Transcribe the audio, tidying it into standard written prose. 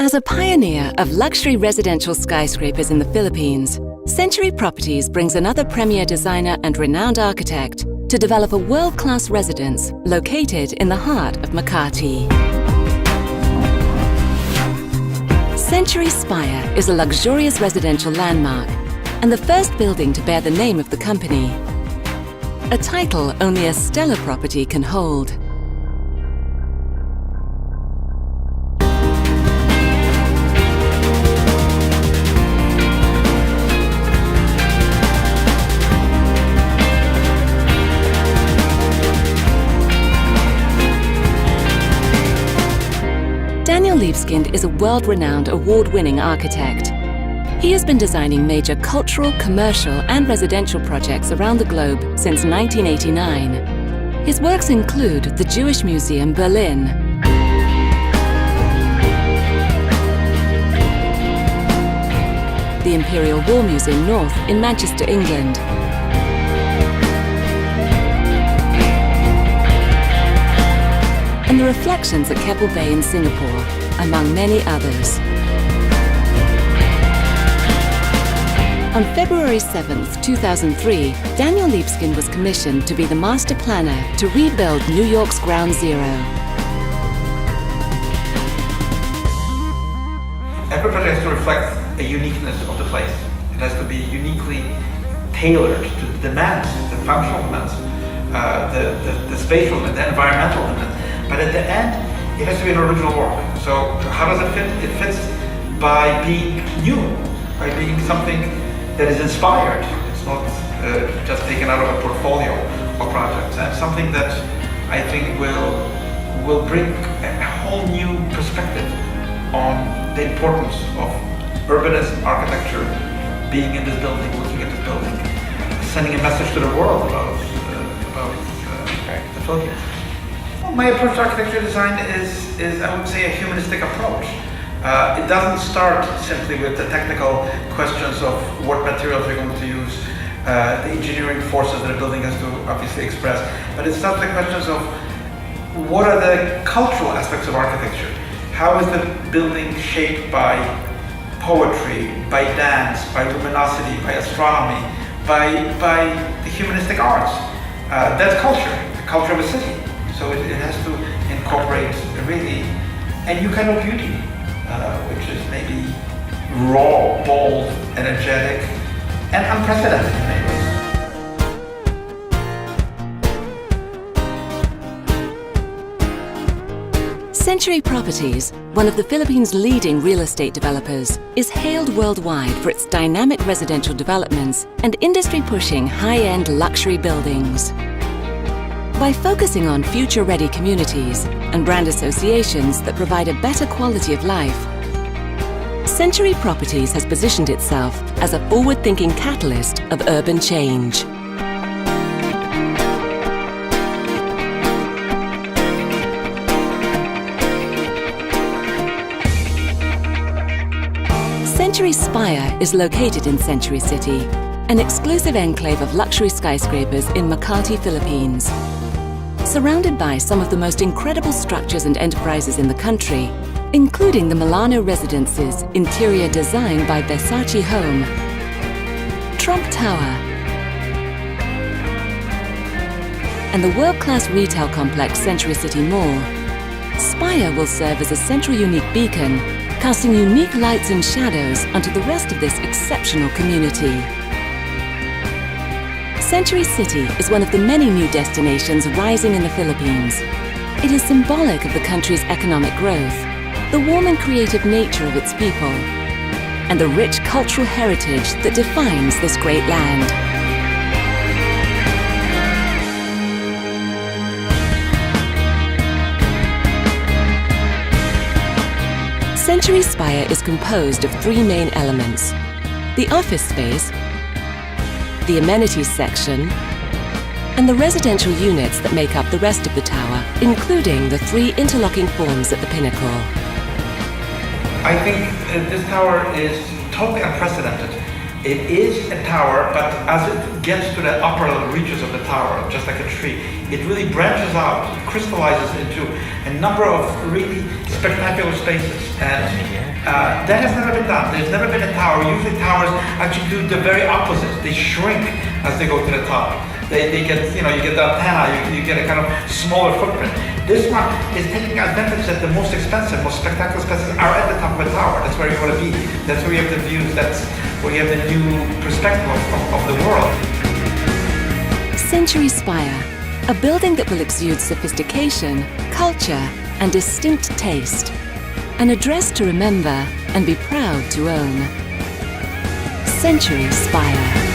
As a pioneer of luxury residential skyscrapers in the Philippines, Century Properties brings another premier designer and renowned architect to develop a world-class residence located in the heart of Makati. Century Spire is a luxurious residential landmark and the first building to bear the name of the company, a title only a stellar property can hold. Daniel Libeskind is a world-renowned, award-winning architect. He has been designing major cultural, commercial and residential projects around the globe since 1989. His works include the Jewish Museum, Berlin, the Imperial War Museum North in Manchester, England, and the Reflections at Keppel Bay in Singapore, among many others. On February 7, 2003, Daniel Libeskind was commissioned to be the master planner to rebuild New York's Ground Zero. Every project has to reflect a uniqueness of the place. It has to be uniquely tailored to the demands, the functional demands, the spatial and the environmental demands. But at the end, it has to be an original work. So how does it fit? It fits by being new, by being something that is inspired. It's not just taken out of a portfolio of projects, and something that I think will bring a whole new perspective on the importance of urbanism, architecture, being in this building, looking at this building, sending a message to the world about the Philippines. Well, my approach to architecture design is I would say a humanistic approach. It doesn't start simply with the technical questions of what materials we're going to use, the engineering forces that a building has to obviously express, but it starts with the questions of what are the cultural aspects of architecture? How is the building shaped by poetry, by dance, by luminosity, by astronomy, by the humanistic arts? That's culture, the culture of a city. So it has to incorporate really a new kind of beauty. Which is maybe raw, bold, energetic, and unprecedented in many ways. Century Properties, one of the Philippines' leading real estate developers, is hailed worldwide for its dynamic residential developments and industry-pushing high-end luxury buildings. By focusing on future-ready communities and brand associations that provide a better quality of life, Century Properties has positioned itself as a forward-thinking catalyst of urban change. Century Spire is located in Century City, an exclusive enclave of luxury skyscrapers in Makati, Philippines. Surrounded by some of the most incredible structures and enterprises in the country, including the Milano Residences interior design by Versace Home, Trump Tower, and the world-class retail complex Century City Mall, Spire will serve as a central unique beacon, casting unique lights and shadows onto the rest of this exceptional community. Century City is one of the many new destinations rising in the Philippines. It is symbolic of the country's economic growth, the warm and creative nature of its people, and the rich cultural heritage that defines this great land. Century Spire is composed of three main elements: the office space, the amenities section, and the residential units that make up the rest of the tower, including the three interlocking forms at the pinnacle. I think this tower is totally unprecedented It is a tower, but as it gets to the upper reaches of the tower, just like a tree, it really branches out, crystallizes into a number of really spectacular spaces. And that has never been done. There's never been a tower. Usually towers actually do the very opposite. They shrink as they go to the top. They get, you get the antenna, you get a kind of smaller footprint. This one is taking advantage that the most expensive, most spectacular spaces are at the top of the tower. That's where you want to be. That's where you have the views. That's where you have the new perspective of the world. Century Spire, a building that will exude sophistication, culture, and distinct taste. An address to remember and be proud to own. Century Spire.